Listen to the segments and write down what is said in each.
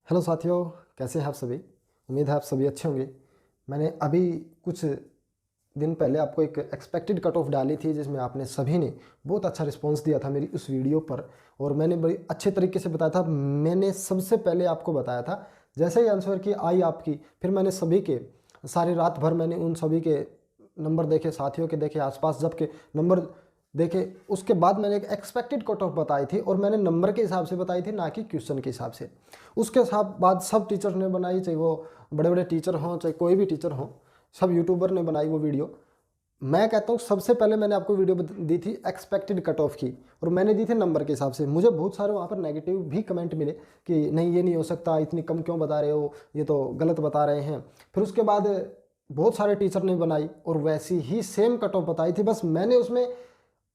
Hello साथियों, कैसे हैं आप सभी। उम्मीद है आप सभी अच्छे होंगे। मैंने अभी कुछ दिन पहले आपको एक एक्सपेक्टेड कट ऑफ डाली थी जिसमें आपने सभी ने बहुत अच्छा रिस्पांस दिया था मेरी उस वीडियो पर, और मैंने बड़ी अच्छे तरीके से बताया था। मैंने सबसे पहले आपको बताया था, जैसे ही आंसर की आई आपकी, फिर मैंने सभी के सारी रात भर मैंने उन सभी के नंबर देखे, साथियों के देखे, आसपास जब के नंबर देखे। उसके बाद मैंने एक एक्सपेक्टेड कट ऑफ बताई थी, और मैंने नंबर के हिसाब से बताई थी, ना कि क्वेश्चन के हिसाब से। उसके साथ बाद सब टीचर ने बनाई, चाहे वो बड़े बड़े टीचर हों चाहे कोई भी टीचर हो, सब यूट्यूबर ने बनाई वो वीडियो। मैं कहता हूँ सबसे पहले मैंने आपको वीडियो दी थी एक्सपेक्टेड कट ऑफ की, और मैंने दी थी नंबर के हिसाब से। मुझे बहुत सारे वहाँ पर नेगेटिव भी कमेंट मिले कि नहीं ये नहीं हो सकता, इतनी कम क्यों बता रहे हो, ये तो गलत बता रहे हैं। फिर उसके बाद बहुत सारे टीचर ने बनाई और वैसी ही सेम कट ऑफ बताई थी, बस मैंने उसमें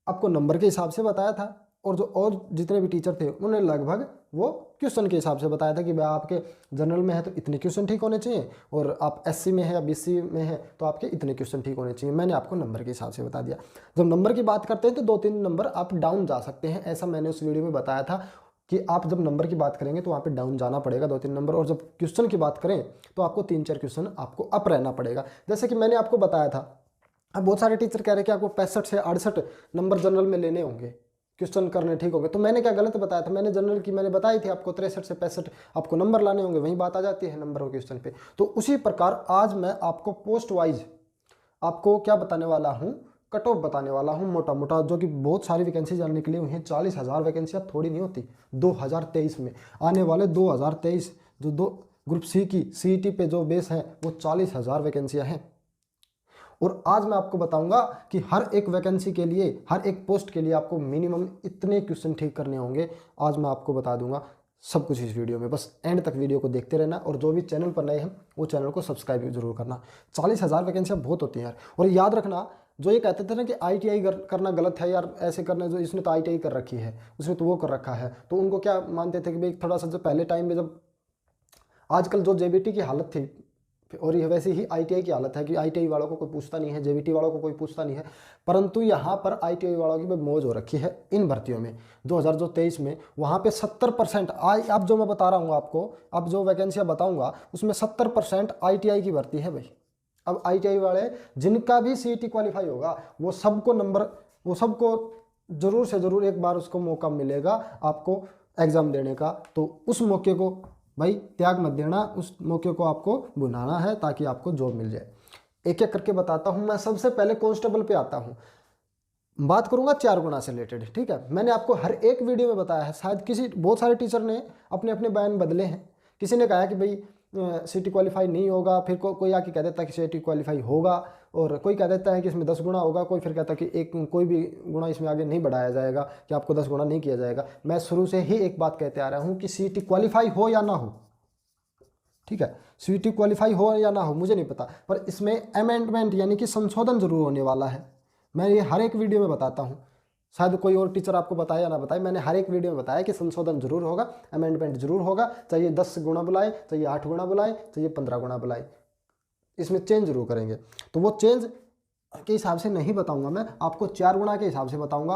आपको नंबर के हिसाब से बताया था, और जो और जितने भी टीचर थे उन्होंने लगभग वो क्वेश्चन के हिसाब से बताया था कि भाई आपके जनरल में है तो इतने क्वेश्चन ठीक होने चाहिए, और आप एससी में है या बीसी में है तो आपके इतने क्वेश्चन ठीक होने चाहिए। मैंने आपको नंबर के हिसाब से बता दिया। जब नंबर की बात करते हैं तो 2-3 नंबर आप डाउन जा सकते हैं, ऐसा मैंने उस वीडियो में बताया था कि आप जब नंबर की बात करेंगे तो वहाँ पे डाउन जाना पड़ेगा 2-3 नंबर, और जब क्वेश्चन की बात करें तो आपको 3-4 क्वेश्चन आपको अप रहना पड़ेगा। जैसे कि मैंने आपको बताया था, अब बहुत सारे टीचर कह रहे हैं कि आपको 65 से 68 नंबर जनरल में लेने होंगे, क्वेश्चन करने ठीक होंगे। तो मैंने क्या गलत बताया था, मैंने जनरल की मैंने बताई थी आपको 63 से 65 आपको नंबर लाने होंगे, वहीं बात आ जाती है नंबर और क्वेश्चन पे। तो उसी प्रकार आज मैं आपको पोस्ट वाइज आपको क्या बताने वाला हूँ, कट ऑफ बताने वाला हूँ मोटा मोटा, जो कि बहुत सारी वैकेंसी जानने के लिए हुई हैं। 40,000 वैकेंसियाँ थोड़ी नहीं होती 2023 में। आने वाले 2023 जो दो ग्रुप सी की सीईटी पे जो बेस है वो 40,000 वैकेंसियाँ हैं। और आज मैं आपको बताऊंगा कि हर एक वैकेंसी के लिए, हर एक पोस्ट के लिए आपको मिनिमम इतने क्वेश्चन ठीक करने होंगे। आज मैं आपको बता दूंगा सब कुछ इस वीडियो में, बस एंड तक वीडियो को देखते रहना। और जो भी चैनल पर नए हैं वो चैनल को सब्सक्राइब जरूर करना। 40,000 वैकेंसियाँ बहुत होती हैं यार। और याद रखना, जो ये कहते थे ना कि आईटीआई करना गलत है यार, ऐसे करना, जो इसने तो आईटीआई कर रखी है, उसने तो वो कर रखा है, तो उनको क्या मानते थे कि भाई थोड़ा सा जो पहले टाइम में, जब आजकल जो जेबीटी की हालत थी, और ये वैसे ही आईटीआई की हालत है कि आईटीआई वालों को कोई पूछता नहीं है, जेबीटी वालों को कोई पूछता नहीं है, परंतु यहाँ पर आईटीआई वालों की मौज हो रखी है इन भर्तियों में 2023 में। वहाँ पे 70% आई, अब जो मैं बता रहा हूँ आपको, अब जो वैकेंसियाँ बताऊँगा उसमें 70% आईटीआई की भर्ती है भाई। अब आईटीआई वाले जिनका भी सीईटी क्वालिफाई होगा वो सबको नंबर, वो सबको जरूर से जरूर एक बार उसको मौका मिलेगा आपको एग्ज़ाम देने का। तो उस मौके को भाई त्याग मत देना, उस मौके को आपको बुलाना है ताकि आपको जॉब मिल जाए। एक एक करके बताता हूं। मैं सबसे पहले कांस्टेबल पे आता हूं, बात करूंगा 4 गुना से रिलेटेड। ठीक है, मैंने आपको हर एक वीडियो में बताया है, शायद किसी बहुत सारे टीचर ने अपने अपने बयान बदले हैं। किसी ने कहा कि भाई सीटी क्वालिफाई नहीं होगा, फिर कोई आके कह देता है कि सीटी क्वालिफाई होगा, और कोई कह देता है कि इसमें 10 गुना होगा, कोई फिर कहता है कि एक कोई भी गुना इसमें आगे नहीं बढ़ाया जाएगा, कि आपको 10 गुना नहीं किया जाएगा। मैं शुरू से ही एक बात कहते आ रहा हूँ कि सीटी क्वालिफाई हो या ना हो, ठीक है, सीटी क्वालिफाई हो या ना हो मुझे नहीं पता, पर इसमें अमेंडमेंट यानी कि संशोधन जरूर होने वाला है। मैं ये हर एक वीडियो में बताता हूँ, शायद कोई और टीचर आपको बताया या ना बताए, मैंने हर एक वीडियो में बताया कि संशोधन जरूर होगा, अमेंडमेंट जरूर होगा, चाहिए 10 गुना बुलाए, चाहिए 8 गुना बुलाए, चाहिए 15 गुना बुलाए, इसमें चेंज जरूर करेंगे। तो वो चेंज के हिसाब से नहीं बताऊंगा, मैं आपको 4 गुना के हिसाब से बताऊंगा।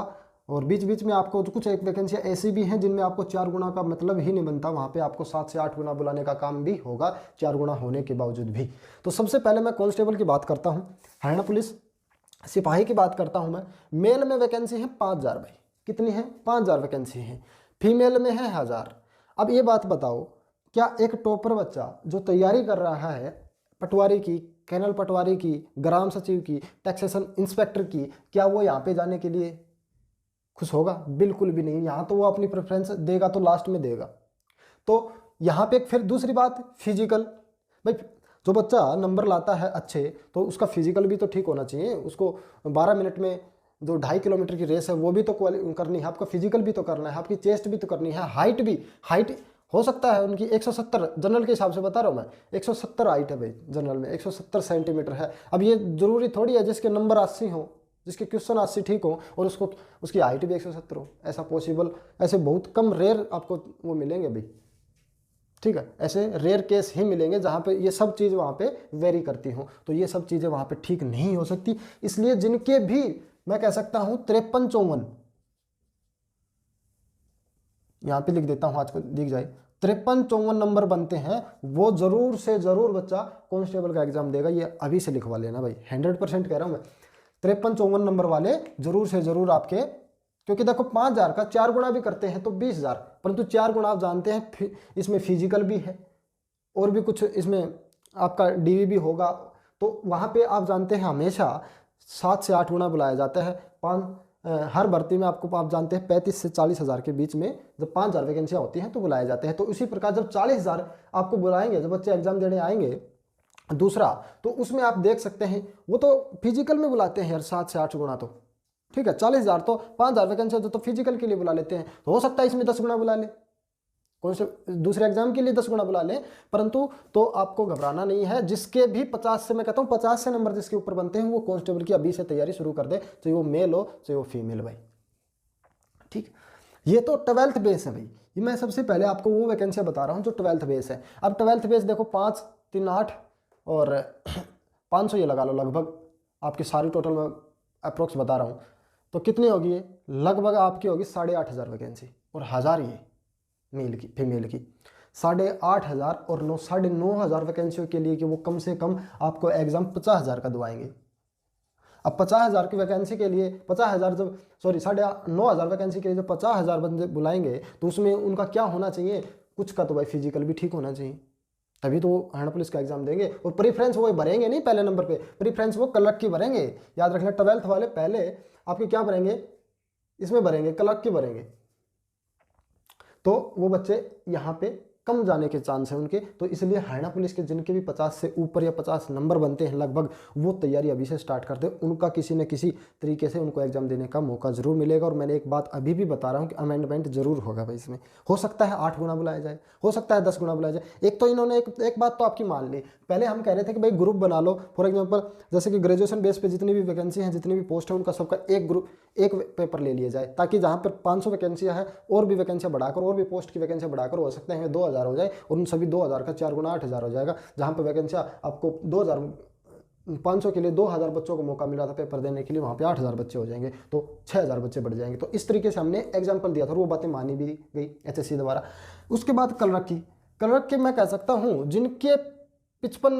और बीच बीच में आपको कुछ एक वैकेंसियाँ ऐसी भी हैं जिनमें आपको 4 गुना का मतलब ही नहीं बनता, वहाँ पे आपको 7 से 8 गुना बुलाने का काम भी होगा 4 गुना होने के बावजूद भी। तो सबसे पहले मैं कांस्टेबल की बात करता हूँ, हरियाणा पुलिस सिपाही की बात करता हूँ मैं। मेल में वैकेंसी है 5,000 भाई, कितनी है? 5,000 वैकेंसी है। फीमेल में है 1,000। अब ये बात बताओ, क्या एक टॉपर बच्चा जो तैयारी कर रहा है पटवारी की, कैनल पटवारी की, ग्राम सचिव की, टैक्सेशन इंस्पेक्टर की, क्या वो यहाँ पे जाने के लिए खुश होगा? बिल्कुल भी नहीं। यहाँ तो वो अपनी प्रेफरेंस देगा तो लास्ट में देगा। तो यहाँ पे फिर दूसरी बात, फिजिकल। भाई जो बच्चा नंबर लाता है अच्छे, तो उसका फिजिकल भी तो ठीक होना चाहिए। उसको 12 मिनट में जो 2.5 किलोमीटर की रेस है वो भी तो करनी है, आपका फिजिकल भी तो करना है, आपकी चेस्ट भी तो करनी है, हाइट भी। हाइट हो सकता है उनकी 170, जनरल के हिसाब से बता रहा हूँ मैं, 170 हाइट है भाई जनरल में, 170 सेंटीमीटर है। अब ये जरूरी थोड़ी है जिसके नंबर 80 हो, जिसके क्वेश्चन 80 ठीक हो और उसको उसकी हाइट भी 170 हो, ऐसा पॉसिबल, ऐसे बहुत कम रेयर आपको वो मिलेंगे भाई। ठीक है, ऐसे रेयर केस ही मिलेंगे जहाँ पे ये सब चीज़ वहाँ पे वेरी करती हूँ। तो ये सब चीज़ें वहाँ पे ठीक नहीं हो सकती। इसलिए जिनके भी मैं कह सकता हूँ 53-54, यहाँ पे लिख देता हूँ, आज को दिख जाए 53-54 नंबर बनते हैं वो ज़रूर से ज़रूर बच्चा कांस्टेबल का एग्जाम देगा। ये अभी से लिखवा लेना भाई, 100% कह रहा हूँ मैं। 53-54 नंबर वाले ज़रूर से ज़रूर आपके, क्योंकि देखो 5,000 का 4 गुना भी करते हैं तो 20,000, परंतु 4 गुना आप जानते हैं इसमें फिजिकल भी है और भी कुछ इसमें आपका डीवी भी होगा, तो वहाँ पे आप जानते हैं हमेशा 7 से 8 गुना बुलाया जाता है। हर भर्ती में आपको आप जानते हैं 35 से 40 हज़ार के बीच में जब 5,000 वैकेंसियाँ होती हैं तो बुलाए जाते हैं। तो इसी प्रकार जब 40,000 आपको बुलाएंगे, जब बच्चे एग्जाम देने आएंगे दूसरा, तो उसमें आप देख सकते हैं वो तो फिजिकल में बुलाते हैं यार 7 से 8 गुना, तो ठीक है 40,000 तो 5,000 वैकेंसी तो फिजिकल के लिए बुला लेते हैं, तो हो सकता है इसमें 10 गुना बुला ले, कौन से दूसरे एग्जाम के लिए 10 गुना बुला लें, परंतु तो आपको घबराना नहीं है। जिसके भी 50 से, मैं कहता हूँ 50 से नंबर जिसके ऊपर बनते हैं वो कांस्टेबल की अभी से तैयारी शुरू कर दे, चाहे वो मेल हो चाहे वो फीमेल भाई, ठीक। ये तो 12th बेस है भाई, ये मैं सबसे पहले आपको वो वैकेंसियाँ बता रहा हूँ जो 12th बेस है। अब 12th बेस देखो 5, 3, 8 और 500 ये लगा लो लगभग, आपकी सारी टोटल में अप्रोक्स बता रहा हूँ, तो कितनी होगी ये, लगभग आपकी होगी 8,500 वैकेंसी, और 1,000 ये मेल की, फीमेल की 8,500 और 9,500 वैकेंसियों के लिए कि वो कम से कम आपको एग्जाम 50,000 का दवाएंगे। अब 50,000 की वैकेंसी के लिए 50,000 जब 9,500 वैकेंसी के लिए जब 50,000 बंदे बुलाएंगे तो उसमें उनका क्या होना चाहिए, कुछ का तो भाई फिजिकल भी ठीक होना चाहिए, तभी तो हरियाणा पुलिस का एग्जाम देंगे। और प्रीफ्रेंस वो भरेंगे नहीं पहले नंबर पे, प्रीफ्रेंस वो क्लर्क की भरेंगे, याद रखना 12th वाले पहले आपके क्या भरेंगे, इसमें भरेंगे क्लर्क की भरेंगे, तो वो बच्चे यहाँ पे कम जाने के चांस है उनके, तो इसलिए हरियाणा पुलिस के जिनके भी 50 से ऊपर या 50 नंबर बनते हैं लगभग, वो तैयारी अभी से स्टार्ट करते हैं, उनका किसी न किसी तरीके से उनको एग्जाम देने का मौका जरूर मिलेगा। और मैंने एक बात अभी भी बता रहा हूँ कि अमेंडमेंट जरूर होगा भाई, इसमें हो सकता है 8 गुना बुलाया जाए, हो सकता है 10 गुना बुलाया जाए। एक तो इन्होंने एक बात तो आपकी मान ली, पहले हम कह रहे थे कि भाई ग्रुप बना लो, फॉर एग्जाम्पल जैसे कि ग्रेजुएशन बेस पे जितनी भी वैकेंसी हैं, जितनी भी पोस्ट है, उनका सबका एक ग्रुप, एक पेपर ले लिया जाए, ताकि जहाँ पर 500 वैकेंसियाँ हैं और भी वैकेंसियाँ बढ़ाकर, और भी पोस्ट की वैकेंसियाँ बढ़ाकर हो सकते हैं 2,000 हो जाए, और उन सभी 2,000 का 4 गुना 8,000 हो जाएगा। जहाँ पर वैकेंसियाँ आपको 2,500 के लिए 2,000 बच्चों को मौका मिला था पेपर देने के लिए, वहाँ पे 8,000 बच्चे हो जाएंगे, तो 6,000 बच्चे बढ़ जाएंगे। तो इस तरीके से हमने एग्जाम्पल दिया था और वो बातें मानी भी गई HSC द्वारा। उसके बाद क्लर्क की मैं कह सकता हूँ जिनके 55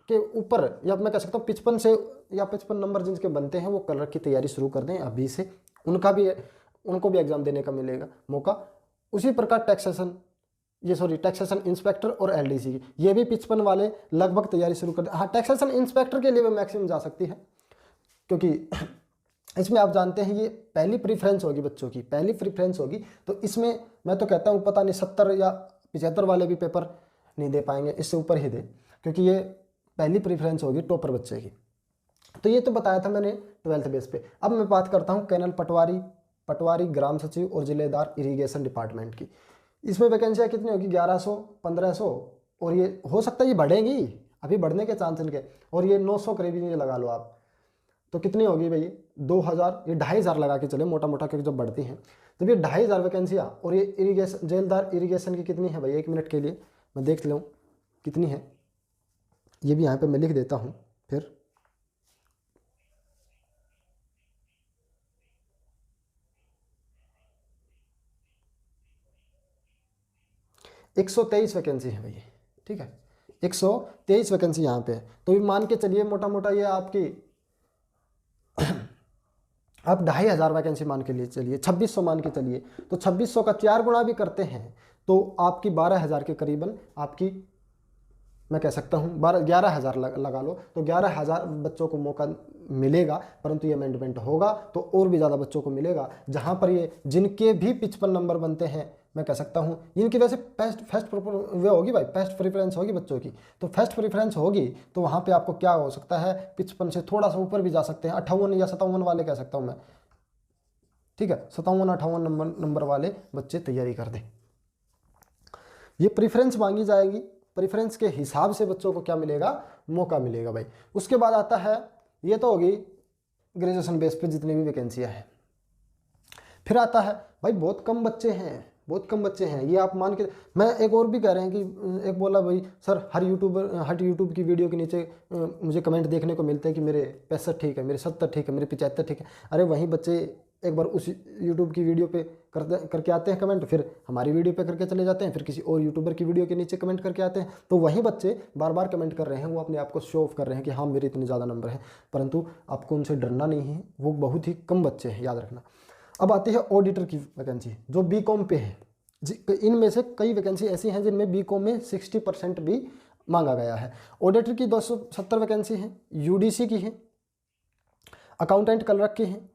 के ऊपर, या मैं कह सकता हूँ 55 से या 55 नंबर जिनके बनते हैं, वो क्लर्क की तैयारी शुरू कर दें अभी से, उनको भी एग्जाम देने का मिलेगा मौका। उसी प्रकार टैक्सेशन इंस्पेक्टर और LDC की, ये भी 55 वाले लगभग तैयारी शुरू कर दें। हाँ, टैक्सेशन इंस्पेक्टर के लिए भी मैक्सिमम जा सकती है, क्योंकि इसमें आप जानते हैं ये पहली प्रीफ्रेंस होगी, बच्चों की पहली प्रीफ्रेंस होगी, तो इसमें मैं तो कहता हूँ पता नहीं 70 या 75 वाले भी पेपर नहीं दे पाएंगे, इससे ऊपर ही दे, क्योंकि ये पहली प्रीफ्रेंस होगी टॉपर बच्चे की। तो ये तो बताया था मैंने 12th बेस पे। अब मैं बात करता हूँ कैनल पटवारी ग्राम सचिव और जिलेदार इरिगेशन डिपार्टमेंट की। इसमें वैकेंसियाँ कितनी होगी, 1100, 1500, और ये हो सकता है ये बढ़ेंगी, अभी बढ़ने के चांस इनके, और ये 900 करीब ये लगा लो आप, तो कितनी होगी भाई 2,000, ये 2,500 लगा के चले मोटा मोटा, क्योंकि जब बढ़ती हैं तो ये 2,500 वैकेंसियाँ। और ये इरीगेशन जेलदार इरीगेशन की कितनी है भाई, 1 मिनट के लिए मैं देख लूँ कितनी है, ये भी यहाँ पे मैं लिख देता हूँ फिर। एक 123 वैकेंसी है भाई, ठीक है 123 वैकेंसी यहाँ पे है। तो भी मान के चलिए मोटा मोटा ये आपकी आप 2,500 वैकेंसी मान के लिए चलिए, 2,600 मान के चलिए, तो 2,600 का 4 गुना भी करते हैं तो आपकी 12,000 के करीबन आपकी, मैं कह सकता हूँ 11,000 लगा लो, तो 11,000 बच्चों को मौका मिलेगा। परंतु ये अमेंडमेंट होगा तो और भी ज़्यादा बच्चों को मिलेगा, जहाँ पर ये जिनके भी 55 नंबर बनते हैं, मैं कह सकता हूँ इनकी वजह से फर्स्ट वे होगी भाई, फर्स्ट प्रेफरेंस होगी बच्चों की। तो फर्स्ट प्रेफरेंस होगी तो वहाँ पे आपको क्या हो सकता है, 55 से थोड़ा सा ऊपर भी जा सकते हैं, 58 या 57 वाले कह सकता हूँ मैं, ठीक है 57-58 नंबर वाले बच्चे तैयारी कर दें। ये प्रेफरेंस मांगी जाएगी, प्रेफरेंस के हिसाब से बच्चों को क्या मिलेगा, मौका मिलेगा भाई। उसके बाद आता है, ये तो होगी ग्रेजुएशन बेस पे जितनी भी वैकेंसियाँ हैं। फिर आता है भाई बहुत कम बच्चे हैं, ये आप मान के, मैं एक और भी कह रहे हैं कि एक बोला भाई सर हर यूट्यूब की वीडियो के नीचे मुझे कमेंट देखने को मिलते हैं कि मेरे 65 ठीक है, मेरे 70 ठीक है, मेरे 75 ठीक है। अरे वहीं बच्चे एक बार उस यूट्यूब की वीडियो पे करके आते हैं कमेंट, फिर हमारी वीडियो पे करके चले जाते हैं, फिर किसी और यूट्यूबर की वीडियो के नीचे कमेंट करके आते हैं। तो वही बच्चे बार बार कमेंट कर रहे हैं, वो अपने आप को शो ऑफ कर रहे हैं कि हाँ मेरे इतने ज़्यादा नंबर हैं, परंतु आपको उनसे डरना नहीं है, वो बहुत ही कम बच्चे हैं, याद रखना। अब आती है ऑडिटर की वैकेंसी जो बीकॉम पे है। इनमें से कई वैकेंसी ऐसी हैं जिनमें बीकॉम में 60% भी मांगा गया है। ऑडिटर की 270 वैकेंसी है, यूडीसी की है, अकाउंटेंट क्लर्क की हैं,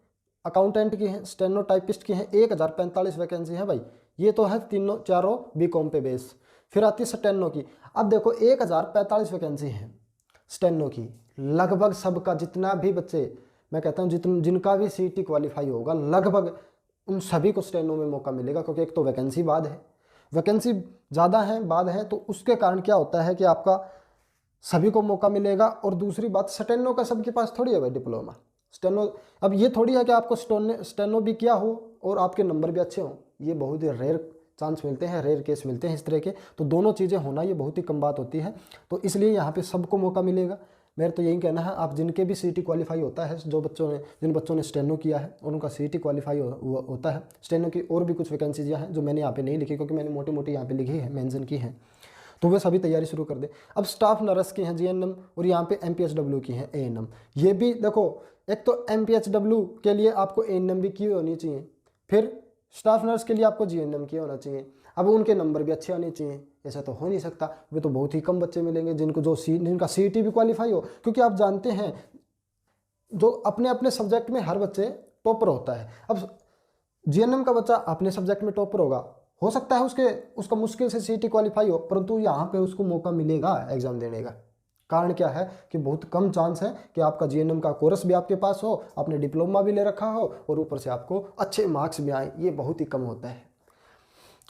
अकाउंटेंट की हैं, स्टेनोटाइपिस्ट की हैं, 1045 वैकेंसी है भाई। ये तो है तीनों चारों बीकॉम पे बेस। फिर आती है स्टेनो की। अब देखो 1045 वैकेंसी है स्टेनो की, लगभग सबका जितना भी बच्चे, मैं कहता हूँ जिनका भी सीटी क्वालिफाई होगा, लगभग उन सभी को स्टेनो में मौका मिलेगा, क्योंकि एक तो वैकेंसी बाद है, वैकेंसी ज़्यादा है बाद है, तो उसके कारण क्या होता है कि आपका सभी को मौका मिलेगा। और दूसरी बात, स्टेनो का सबके पास थोड़ी है भाई डिप्लोमा स्टेनो। अब ये थोड़ी है कि आपको स्टेनो भी किया हो और आपके नंबर भी अच्छे हों, ये बहुत ही रेयर चांस मिलते हैं, रेयर केस मिलते हैं इस तरह के। तो दोनों चीज़ें होना ये बहुत ही कम बात होती है, तो इसलिए यहाँ पे सबको मौका मिलेगा। मेरा तो यही कहना है, आप जिनके भी सीटी क्वालिफाई होता है, जिन बच्चों ने स्टेनो किया है और उनका सीटी क्वालिफाई होता है। स्टेनो की और भी कुछ वैकेंसीज हैं जो मैंने यहाँ पे नहीं लिखी, क्योंकि मैंने मोटी मोटी यहाँ पे लिखी है, मेंशन की है, तो वे सभी तैयारी शुरू कर दे। अब स्टाफ नर्स की हैं जीएनएम, और यहाँ पे एमपीएचडब्ल्यू की हैं एएनएम। ये भी देखो, एक तो एमपीएचडब्ल्यू के लिए आपको एएनएम भी की होनी चाहिए, फिर स्टाफ नर्स के लिए आपको जीएनएम किया होना चाहिए। अब उनके नंबर भी अच्छे आने चाहिए, ऐसा तो हो नहीं सकता। वे तो बहुत ही कम बच्चे मिलेंगे जिनका सीईटी भी क्वालिफाई हो, क्योंकि आप जानते हैं जो अपने अपने सब्जेक्ट में हर बच्चे टॉपर होता है। अब जीएनएम का बच्चा अपने सब्जेक्ट में टॉपर होगा, हो सकता है उसका मुश्किल से सीईटी क्वालिफाई हो, परंतु यहाँ पे उसको मौका मिलेगा एग्जाम देने का। कारण क्या है कि बहुत कम चांस है कि आपका जीएनएम का कोर्स भी आपके पास हो, आपने डिप्लोमा भी ले रखा हो और ऊपर से आपको अच्छे मार्क्स भी आए, ये बहुत ही कम होता है।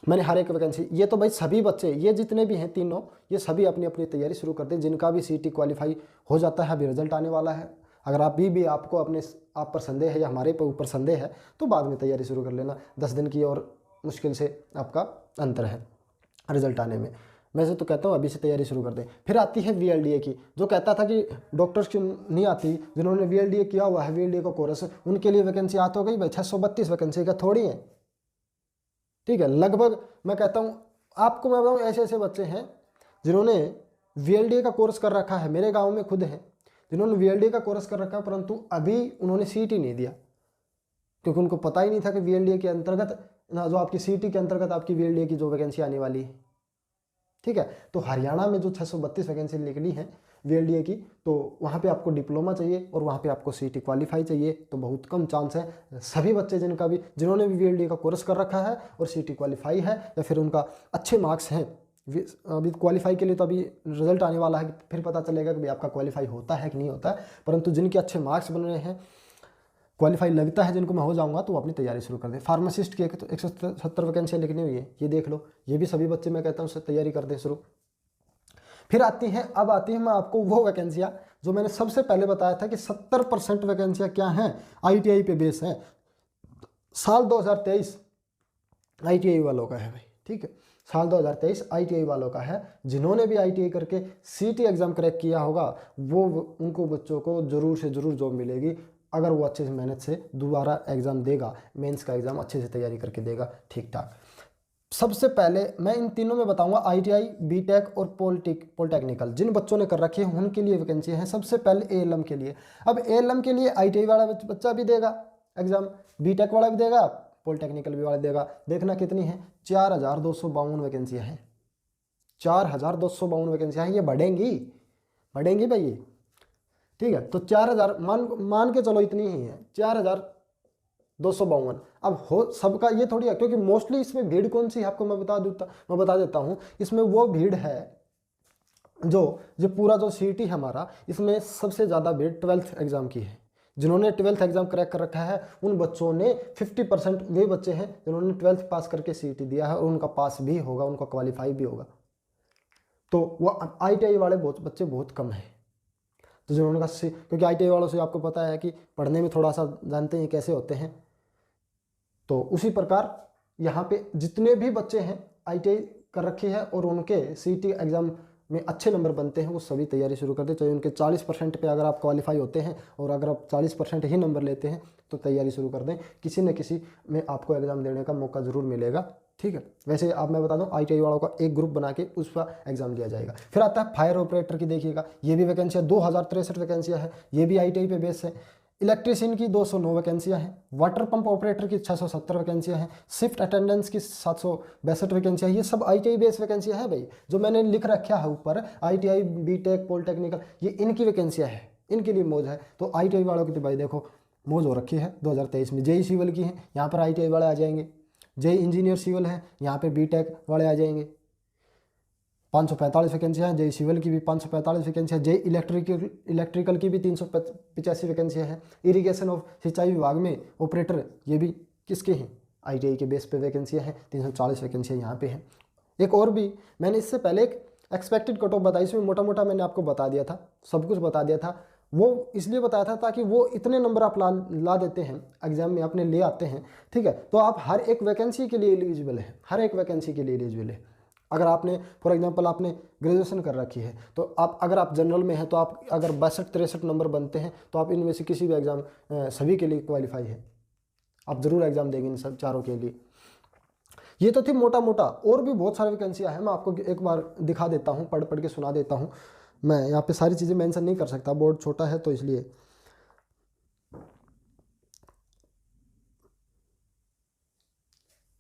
मैंने हर एक वैकेंसी, ये तो भाई सभी बच्चे, ये जितने भी हैं तीनों, ये सभी अपनी अपनी तैयारी शुरू कर दें। जिनका भी सीईटी क्वालिफाई हो जाता है, अभी रिजल्ट आने वाला है, अगर आपको आप पर संदेह है या हमारे पर ऊपर संदेह है, तो बाद में तैयारी शुरू कर लेना। 10 दिन की और मुश्किल से आपका अंतर है रिजल्ट आने में। मैं से तो कहता हूँ अभी से तैयारी शुरू कर दें। फिर आती है वीएलडीए की, जो कहता था कि डॉक्टर्स क्यों नहीं आती, जिन्होंने वीएलडीए किया हुआ है, वीएलडीए का कोर्स, उनके लिए वैकेंसी आ तो गई भाई, 632 वैकेंसी का थोड़ी है, ठीक है। लगभग मैं कहता हूँ आपको, मैं बताऊँ ऐसे ऐसे बच्चे हैं जिन्होंने वीएलडीए का कोर्स कर रखा है, मेरे गाँव में खुद है जिन्होंने वीएलडीए का कोर्स कर रखा है, परंतु अभी उन्होंने सीईटी नहीं दिया, क्योंकि उनको पता ही नहीं था कि वीएलडीए के अंतर्गत जो आपकी सीईटी के अंतर्गत आपकी वीएलडीए की जो वैकेंसी आने वाली है, ठीक है। तो हरियाणा में जो 632 वैकेंसी निकली है वीएलडीए की, तो वहाँ पे आपको डिप्लोमा चाहिए और वहाँ पे आपको सीईटी क्वालिफाई चाहिए। तो बहुत कम चांस है सभी बच्चे जिन्होंने भी वीएलडीए का कोर्स कर रखा है और सीईटी क्वालिफाई है, या फिर उनका अच्छे मार्क्स हैं, अभी क्वालिफाई के लिए तो अभी रिजल्ट आने वाला है, फिर पता चलेगा कि भाई आपका क्वालिफाई होता है कि नहीं होता है, परंतु जिनके अच्छे मार्क्स बन रहे हैं, क्वालिफाई लगता है जिनको मैं हो जाऊंगा, तो वो अपनी तैयारी शुरू कर दें। फार्मासिस्ट की 170 वैकेंसियाँ लिखनी हुई है, ये देख लो, ये भी सभी बच्चे मैं कहता हूँ उससे तैयारी कर दें शुरू। फिर अब आती है मैं आपको वो वैकेंसियाँ जो मैंने सबसे पहले बताया था कि 70% वैकेंसियाँ क्या हैं, आईटीआई पे बेस हैं। साल 2023 आईटीआई वालों का है भाई, ठीक है, साल 2023 आईटीआई वालों का है। जिन्होंने भी आईटीआई करके सीटी एग्ज़ाम क्रैक किया होगा, वो उनको बच्चों को ज़रूर से ज़रूर जॉब मिलेगी, अगर वो अच्छे से मेहनत से दोबारा एग्ज़ाम देगा, मेंस का एग्ज़ाम अच्छे से तैयारी करके देगा ठीक ठाक। सबसे पहले मैं इन तीनों में बताऊंगा, आईटीआई, बीटेक और पॉलिटेक्निकल, जिन बच्चों ने कर रखी है उनके लिए वैकेंसी है। सबसे पहले एएलएम के लिए, अब एएलएम के लिए आईटीआई वाला बच्चा भी देगा एग्ज़ाम, बीटेक वाला भी देगा, पॉलिटेक्निकल भी वाला देगा। देखना कितनी है, 4252 वैकेंसियाँ हैं, 4252 वैकेंसियाँ हैं। ये बढ़ेंगी भाई ये, ठीक है। तो 4000 मान के चलो इतनी ही है, 4252। अब हो सबका ये थोड़ी है, क्योंकि मोस्टली इसमें भीड़ कौन सी है आपको मैं बता देता हूँ। इसमें वो भीड़ है जो पूरा जो सीईटी है हमारा, इसमें सबसे ज़्यादा भीड़ 12th एग्ज़ाम की है। जिन्होंने 12th एग्ज़ाम क्रैक कर रखा है, उन बच्चों ने 50% वे बच्चे हैं जिन्होंने 12th पास करके सीईटी दिया है, और उनका पास भी होगा, उनका क्वालिफाई भी होगा। तो वो आईटीआई वाले बच्चे बहुत कम हैं। तो जिन्होंने क्योंकि आईटीआई वालों से आपको पता है कि पढ़ने में थोड़ा सा जानते हैं कैसे होते हैं, तो उसी प्रकार यहाँ पे जितने भी बच्चे हैं आईटीआई कर रखी है और उनके सीईटी एग्ज़ाम में अच्छे नंबर बनते हैं वो सभी तैयारी शुरू कर दें। चाहे उनके 40% पे अगर आप क्वालिफाई होते हैं और अगर आप 40% ही नंबर लेते हैं तो तैयारी शुरू कर दें, किसी न किसी में आपको एग्ज़ाम देने का मौका ज़रूर मिलेगा। ठीक है, वैसे आप मैं बता दूं ITI वालों का एक ग्रुप बना के उस पर एग्जाम लिया जाएगा। फिर आता है फायर ऑपरेटर की, देखिएगा ये भी वैकेंसियाँ 2063 वैकेंसियाँ हैं, ये भी ITI पे बेस है। इलेक्ट्रीशियन की 209 वैकेंसियाँ हैं, वाटर पंप ऑपरेटर की 670 वैकेंसियाँ हैं, शिफ्ट अटेंडेंस की 762 वैकेंसियाँ, ये सब ITI बेस वैकेंसियाँ हैं भाई। जो मैंने लिख रखा है ऊपर ITI BTech पॉलिटेक्निकल, ये इनकी वैकेंसियाँ हैं, इनके लिए मौज है। तो ITI वालों की तो भाई देखो मौज हो रखी है 2023 में। JEE सिविल की है, यहाँ पर ITI वाले आ जाएंगे। JEE इंजीनियर सिविल है, यहाँ पे BTech वाले आ जाएंगे। 545 वैकेंसियाँ हैं, JEE सिविल की भी 545 वैकेंसियाँ, JEE इलेक्ट्रिकल की भी 385 वैकेंसियाँ हैं। इरिगेशन ऑफ सिंचाई विभाग में ऑपरेटर, ये भी किसके हैं, ITI के बेस पे वैकेंसियाँ हैं, 340 वैकेंसियाँ यहाँ पे हैं। एक और भी मैंने इससे पहले एक एक्सपेक्टेड कट ऑफ बताई, इसमें मोटा मोटा मैंने आपको बता दिया था, सब कुछ बता दिया था। वो इसलिए बताया था ताकि वो इतने नंबर आप ला देते हैं एग्जाम में, अपने ले आते हैं। ठीक है, तो आप हर एक वैकेंसी के लिए एलिजिबल है, हर एक वैकेंसी के लिए एलिजिबल है। अगर आपने फॉर एग्जांपल आपने ग्रेजुएशन कर रखी है तो आप, अगर आप जनरल में हैं तो आप अगर 62-63 नंबर बनते हैं तो आप इनमें से किसी भी एग्ज़ाम सभी के लिए क्वालिफाई है, आप ज़रूर एग्ज़ाम देंगे इन सब चारों के लिए। ये तो थी मोटा मोटा, और भी बहुत सारी वैकेंसियाँ हैं। मैं आपको एक बार दिखा देता हूँ, पढ़ पढ़ के सुना देता हूँ। मैं यहाँ पे सारी चीज़ें मेंशन नहीं कर सकता, बोर्ड छोटा है तो इसलिए।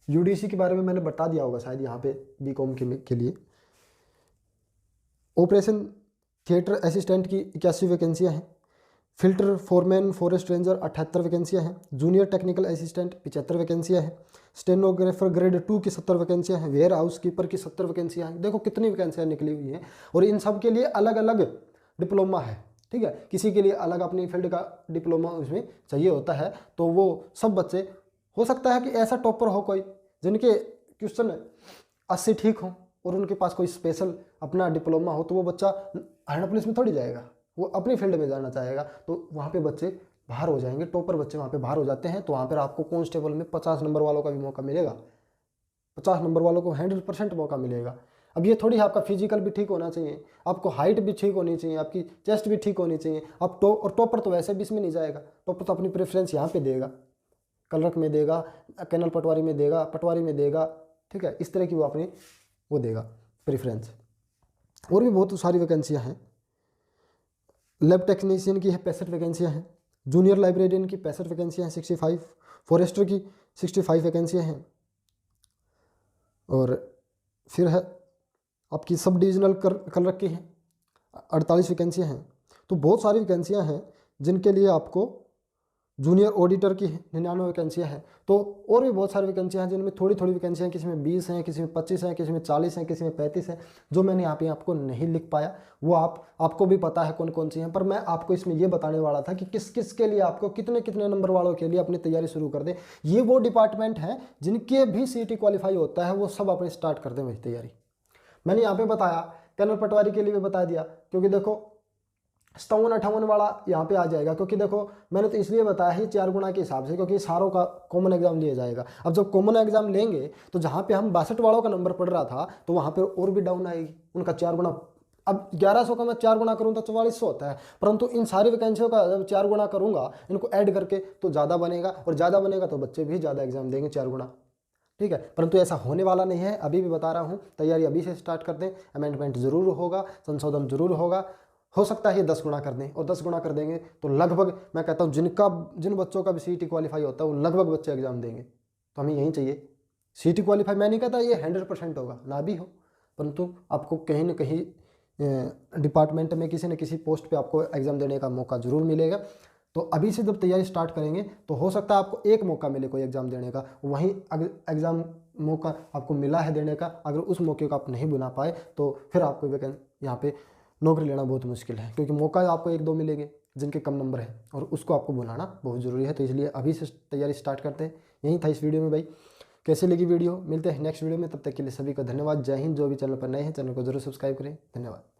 UDC के बारे में मैंने बता दिया होगा शायद यहाँ पे BCom के लिए। ऑपरेशन थिएटर असिस्टेंट की 81 वैकेंसियाँ हैं। फिल्टर फोरमैन फॉरेस्ट रेंजर 78 वैकेंसियाँ हैं। जूनियर टेक्निकल असिस्टेंट 75 वैकेंसियाँ हैं। स्टेनोग्राफर ग्रेड 2 की 70 वैकेंसियाँ हैं। वेयर हाउस कीपर की 70 वैकेंसियाँ हैं। देखो कितनी वैकेंसियाँ निकली हुई हैं, और इन सब के लिए अलग अलग डिप्लोमा है। ठीक है, किसी के लिए अलग अपनी फील्ड का डिप्लोमा उसमें चाहिए होता है। तो वो सब बच्चे, हो सकता है कि ऐसा टॉपर हो कोई जिनके क्वेश्चन 80 ठीक हो और उनके पास कोई स्पेशल अपना डिप्लोमा हो, तो वो बच्चा हरियाणा पुलिस में थोड़ी जाएगा, वो अपनी फील्ड में जाना चाहेगा। तो वहाँ पे बच्चे बाहर हो जाएंगे, टॉपर बच्चे वहाँ पे बाहर हो जाते हैं। तो वहाँ पर आपको कांस्टेबल में 50 नंबर वालों का भी मौका मिलेगा, 50 नंबर वालों को 100% मौका मिलेगा। अब ये थोड़ी है आपका फिजिकल भी ठीक होना चाहिए, आपको हाइट भी ठीक होनी चाहिए, आपकी चेस्ट भी ठीक होनी चाहिए। अब और टॉपर तो वैसे भी इसमें नहीं जाएगा, टॉपर तो अपनी प्रेफरेंस यहाँ पे देगा, कलरक में देगा, कैनल पटवारी में देगा, पटवारी में देगा। ठीक है, इस तरह की वो अपनी वो देगा प्रेफरेंस। और भी बहुत सारी वैकेंसियाँ हैं। लैब टेक्नीशियन की है 65 वैकेंसियाँ हैं। जूनियर लाइब्रेरियन की 65 वैकेंसियाँ हैं, 65। फॉरेस्टर की 65 वैकेंसियाँ हैं। और फिर है आपकी सब डिविजनल कलरक की है 48 वैकेंसियाँ हैं। तो बहुत सारी वैकेंसियाँ हैं जिनके लिए आपको, जूनियर ऑडिटर की 99 वैकेंसियाँ हैं। तो और भी बहुत सारी वैकेंसियाँ हैं जिनमें थोड़ी थोड़ी वैकेंसियाँ, किसी में 20 हैं, किसी में 25 हैं, किसी में 40 हैं, किसी में 35 हैं। जो मैंने यहाँ पे आपको नहीं लिख पाया वो आपको भी पता है कौन कौन सी हैं, पर मैं आपको इसमें ये बताने वाला था कि किस किस के लिए आपको कितने कितने नंबर वालों के लिए अपनी तैयारी शुरू कर दें। ये वो डिपार्टमेंट हैं जिनके भी CET क्वालिफाई होता है, वो सब अपनी स्टार्ट कर दें वही तैयारी। मैंने यहाँ पे बताया, कैनल पटवारी के लिए भी बता दिया, क्योंकि देखो 57-58 वाला यहाँ पे आ जाएगा। क्योंकि देखो मैंने तो इसलिए बताया है 4 गुना के हिसाब से, क्योंकि सारों का कॉमन एग्जाम लिया जाएगा। अब जब कॉमन एग्जाम लेंगे तो जहाँ पे हम 62 वालों का नंबर पड़ रहा था, तो वहाँ पे और भी डाउन आएगी, उनका 4 गुना। अब 1100 का मैं 4 गुना करूँ तो 4400 होता है, परंतु इन सारी वैकेंसियों का जब 4 गुना करूँगा, इनको ऐड करके, तो ज़्यादा बनेगा, और ज़्यादा बनेगा तो बच्चे भी ज़्यादा एग्जाम देंगे 4 गुना। ठीक है, परंतु ऐसा होने वाला नहीं है। अभी भी बता रहा हूँ, तैयारी अभी से स्टार्ट कर दें। अमेंडमेंट जरूर होगा, संशोधन जरूर होगा। हो सकता है ये 10 गुना कर दें, और 10 गुना कर देंगे तो लगभग मैं कहता हूँ जिन बच्चों का भी CET क्वालिफाई होता है वो लगभग बच्चे एग्जाम देंगे। तो हमें यही चाहिए CET क्वालिफाई। मैं नहीं कहता ये 100% होगा, ना भी हो, परंतु आपको कहीं ना कहीं डिपार्टमेंट में किसी न किसी पोस्ट पे आपको एग्ज़ाम देने का मौका ज़रूर मिलेगा। तो अभी से जब तैयारी स्टार्ट करेंगे तो हो सकता है आपको एक मौका मिले कोई एग्ज़ाम देने का, वहीं अगर एग्ज़ाम मौका आपको मिला है देने का, अगर उस मौके को आप नहीं बुला पाए तो फिर आपको यहाँ पे नौकरी लेना बहुत मुश्किल है, क्योंकि मौका आपको 1-2 मिलेंगे जिनके कम नंबर है, और उसको आपको बुलाना बहुत ज़रूरी है। तो इसलिए अभी से तैयारी स्टार्ट करते हैं। यही था इस वीडियो में भाई। कैसे लगी वीडियो, मिलते हैं नेक्स्ट वीडियो में, तब तक के लिए सभी का धन्यवाद। जय हिंद। जो भी चैनल पर नए हैं चैनल को जरूर सब्सक्राइब करें। धन्यवाद।